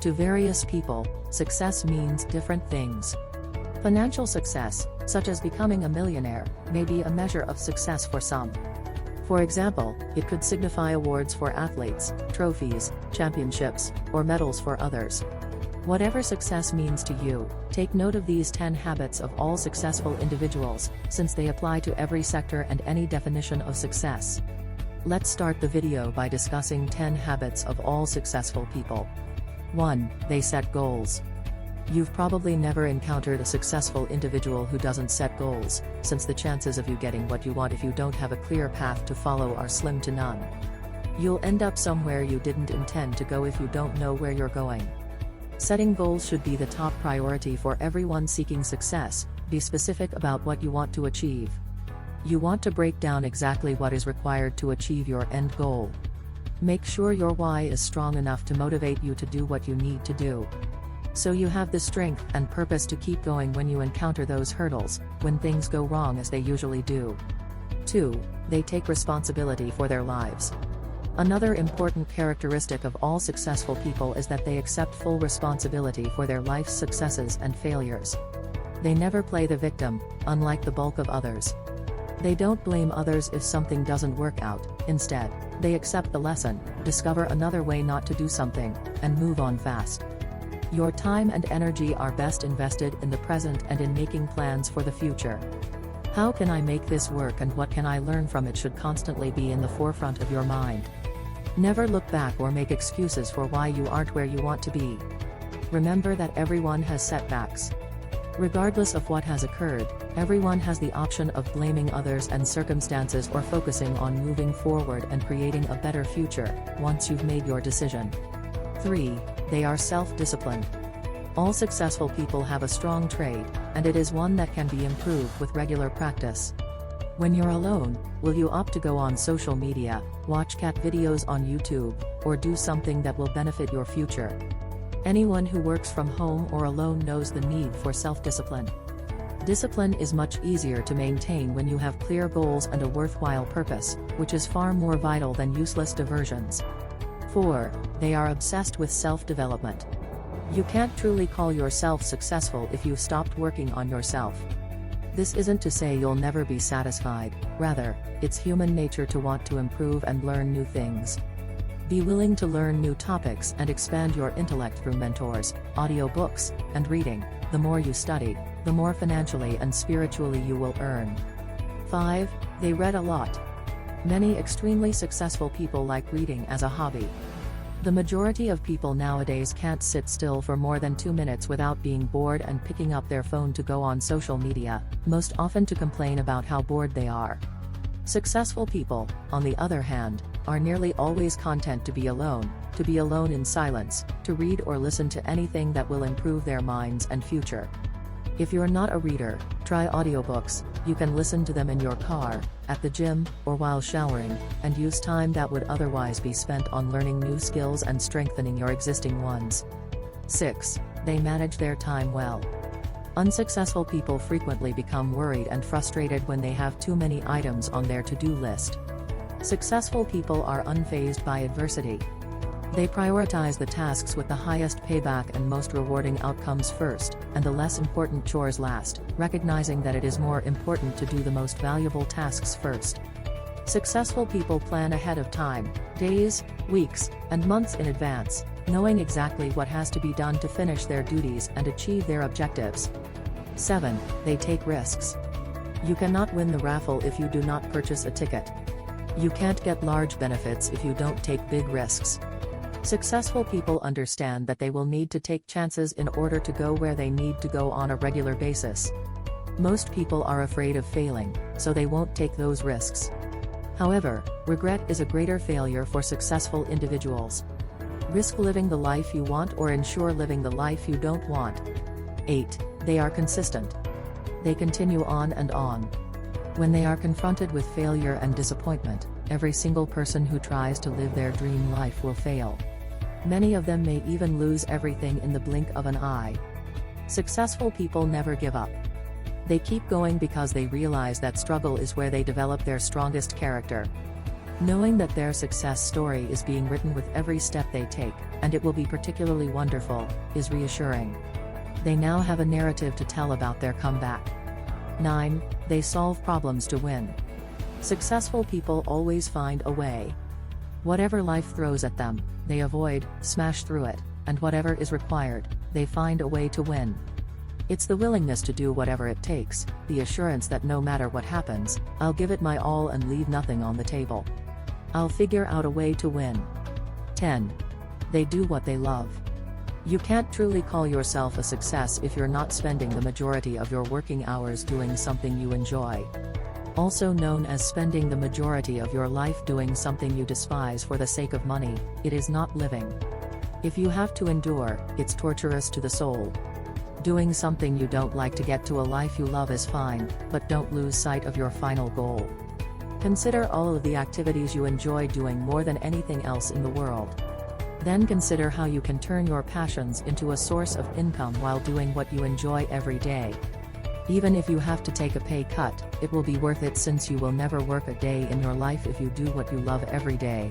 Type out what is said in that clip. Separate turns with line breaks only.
To various people, success means different things. Financial success, such as becoming a millionaire, may be a measure of success for some. For example, it could signify awards for athletes, trophies, championships, or medals for others. Whatever success means to you, take note of these 10 habits of all successful individuals, since they apply to every sector and any definition of success. Let's start the video by discussing 10 habits of all successful people. 1. They set goals. You've probably never encountered a successful individual who doesn't set goals, since the chances of you getting what you want if you don't have a clear path to follow are slim to none. You'll end up somewhere you didn't intend to go if you don't know where you're going. Setting goals should be the top priority for everyone seeking success. Be specific about what you want to achieve. You want to break down exactly what is required to achieve your end goal. Make sure your why is strong enough to motivate you to do what you need to do, so you have the strength and purpose to keep going when you encounter those hurdles, when things go wrong as they usually do. 2. They take responsibility for their lives. Another important characteristic of all successful people is that they accept full responsibility for their life's successes and failures. They never play the victim, unlike the bulk of others. They don't blame others if something doesn't work out. Instead, they accept the lesson, discover another way not to do something, and move on fast. Your time and energy are best invested in the present and in making plans for the future. How can I make this work and what can I learn from it should constantly be in the forefront of your mind. Never look back or make excuses for why you aren't where you want to be. Remember that everyone has setbacks. Regardless of what has occurred, everyone has the option of blaming others and circumstances or focusing on moving forward and creating a better future, once you've made your decision. 3. They are self-disciplined. All successful people have a strong trait, and it is one that can be improved with regular practice. When you're alone, will you opt to go on social media, watch cat videos on YouTube, or do something that will benefit your future? Anyone who works from home or alone knows the need for self-discipline. Discipline is much easier to maintain when you have clear goals and a worthwhile purpose, which is far more vital than useless diversions. 4. They are obsessed with self-development. You can't truly call yourself successful if you've stopped working on yourself. This isn't to say you'll never be satisfied, rather, it's human nature to want to improve and learn new things. Be willing to learn new topics and expand your intellect through mentors, audiobooks, and reading. The more you study, the more financially and spiritually you will earn. 5. They read a lot. Many extremely successful people like reading as a hobby. The majority of people nowadays can't sit still for more than 2 minutes without being bored and picking up their phone to go on social media, most often to complain about how bored they are. Successful people, on the other hand, are nearly always content to be alone in silence, to read or listen to anything that will improve their minds and future. If you're not a reader, try audiobooks. You can listen to them in your car, at the gym, or while showering, and use time that would otherwise be spent on learning new skills and strengthening your existing ones. 6. They manage their time well. Unsuccessful people frequently become worried and frustrated when they have too many items on their to-do list. Successful people are unfazed by adversity. They prioritize the tasks with the highest payback and most rewarding outcomes first, and the less important chores last, recognizing that it is more important to do the most valuable tasks first. Successful people plan ahead of time, days, weeks, and months in advance, knowing exactly what has to be done to finish their duties and achieve their objectives. 7. They take risks. You cannot win the raffle if you do not purchase a ticket. You can't get large benefits if you don't take big risks. Successful people understand that they will need to take chances in order to go where they need to go on a regular basis. Most people are afraid of failing, so they won't take those risks. However, regret is a greater failure for successful individuals. Risk living the life you want or ensure living the life you don't want. 8. They are consistent. They continue on and on. When they are confronted with failure and disappointment, every single person who tries to live their dream life will fail. Many of them may even lose everything in the blink of an eye. Successful people never give up. They keep going because they realize that struggle is where they develop their strongest character. Knowing that their success story is being written with every step they take, and it will be particularly wonderful, is reassuring. They now have a narrative to tell about their comeback. 9. They solve problems to win. Successful people always find a way. Whatever life throws at them, they avoid, smash through it, and whatever is required, they find a way to win. It's the willingness to do whatever it takes, the assurance that no matter what happens, I'll give it my all and leave nothing on the table. I'll figure out a way to win. 10. They do what they love. You can't truly call yourself a success if you're not spending the majority of your working hours doing something you enjoy. Also known as spending the majority of your life doing something you despise for the sake of money, it is not living. If you have to endure, it's torturous to the soul. Doing something you don't like to get to a life you love is fine, but don't lose sight of your final goal. Consider all of the activities you enjoy doing more than anything else in the world. Then consider how you can turn your passions into a source of income while doing what you enjoy every day. Even if you have to take a pay cut, it will be worth it since you will never work a day in your life if you do what you love every day.